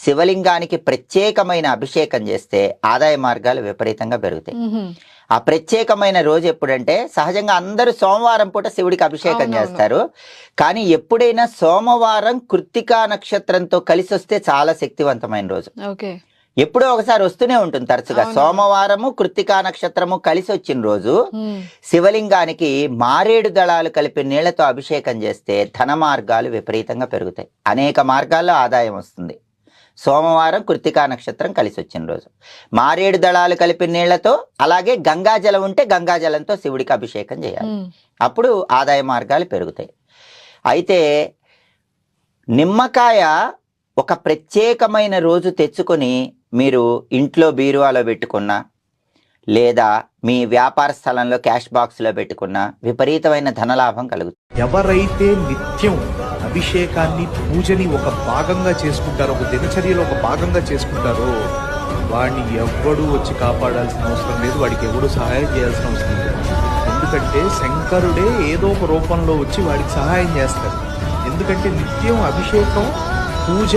శివలింగానికి ప్రత్యేకమైన అభిషేకం చేస్తే ఆదాయ మార్గాలు విపరీతంగా పెరుగుతాయి. ఆ ప్రత్యేకమైన రోజు ఎప్పుడంటే సహజంగా అందరూ సోమవారం పూట శివుడికి అభిషేకం చేస్తారు. కానీ ఎప్పుడైనా సోమవారం కృత్తికా నక్షత్రంతో కలిసి వస్తే చాలా శక్తివంతమైన రోజు. ఎప్పుడో ఒకసారి వస్తూనే ఉంటుంది తరచుగా. సోమవారము కృత్తికా నక్షత్రము కలిసి వచ్చిన రోజు శివలింగానికి మారేడు దళాలు కలిపి నీళ్లతో అభిషేకం చేస్తే ధన మార్గాలు విపరీతంగా పెరుగుతాయి. అనేక మార్గాల్లో ఆదాయం వస్తుంది. సోమవారం కృత్తికా నక్షత్రం కలిసి వచ్చిన రోజు మారేడు దళాలు కలిపి నీళ్లతో, అలాగే గంగాజలం ఉంటే గంగాజలంతో శివుడికి అభిషేకం చేయాలి. అప్పుడు ఆదాయ మార్గాలు పెరుగుతాయి. అయితే నిమ్మకాయ ఒక ప్రత్యేకమైన రోజు తెచ్చుకొని మీరు ఇంట్లో బీరువాలో పెట్టుకున్నా, లేదా మీ వ్యాపార స్థలంలో క్యాష్ బాక్స్లో పెట్టుకున్నా విపరీతమైన ధనలాభం కలుగుతుంది. ఎవరైతే నిత్యం అభిషేకాన్ని పూజని ఒక భాగంగా చేసుకుంటారో, ఒక దినచర్యలో ఒక భాగంగా చేసుకుంటారో వాడిని ఎవ్వడూ వచ్చి కాపాడాల్సిన అవసరం లేదు, వాడికి ఎవడు సహాయం చేయాల్సిన అవసరం లేదు. ఎందుకంటే శంకరుడే ఏదో ఒక రూపంలో వచ్చి వాడికి సహాయం చేస్తారు. ఎందుకంటే నిత్యం అభిషేకం పూజ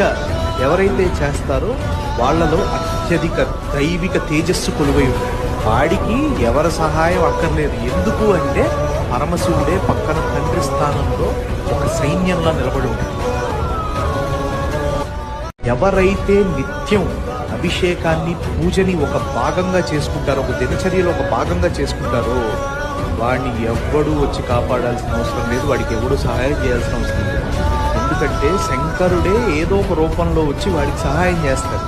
ఎవరైతే చేస్తారో వాళ్ళలో అత్యధిక దైవిక తేజస్సు కొలువై ఉంటుంది. వాడికి ఎవరి సహాయం అక్కర్లేదు. ఎందుకు అంటే పరమశివుడే పక్కన తండ్రి స్థానంలో ఒక సైన్యంలా నిలబడి ఉంటుంది. ఎవరైతే నిత్యం అభిషేకాన్ని పూజని ఒక భాగంగా చేసుకుంటారో, ఒక దినచర్యలో ఒక భాగంగా చేసుకుంటారో వాడిని ఎవ్వడూ వచ్చి కాపాడాల్సిన అవసరం లేదు, వాడికి ఎవడు సహాయం చేయాల్సిన అవసరం లేదు. ఎందుకంటే శంకరుడే ఏదో ఒక రూపంలో వచ్చి వాడికి సహాయం చేస్తారు.